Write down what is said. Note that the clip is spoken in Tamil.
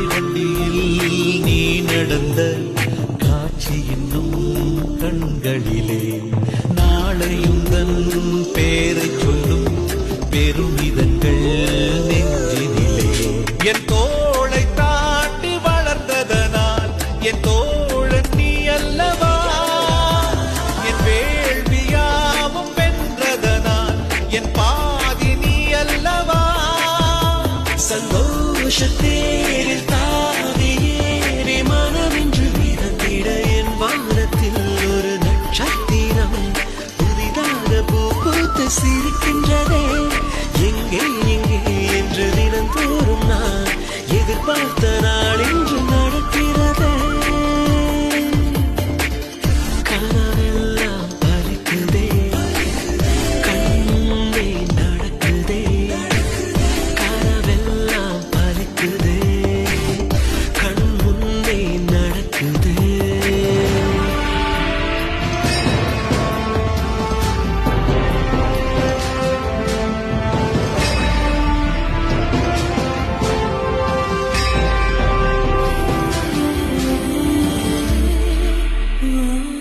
வெள்ளை வண்டியில் நீ நடந்த காட்சி இன்னும் கண்களிலே நாளையுந்தன் பேரை சொல்லும் பெருமிதங்கள் நெஞ்சினிலே என் தோளை தாண்டி வளர்ந்ததனால் என் தோழன் நீ அல்லவா என் வேள்வியாவும் வென்றதனால் என் பாதி நீ அல்லவா சந்தோஷத்தேரில் தாவி ஏறி மனமின்று மிதந்திட என் வானத்தில் ஒரு நட்சத்திரம் புதிதாக பூ பூத்து சிரிக்கின்றதே எங்கே எங்கே என்று தினந்தோறும் நான் எதிர்பார்த்த நாள் இன்று நடக்கிறதே கனவெல்லாம் பறிக்குதே கண்ணே நடக்குதே கனவெல்லாம் பறிக்குதே கண் முன்னே நடக்குதே Mm-hmm.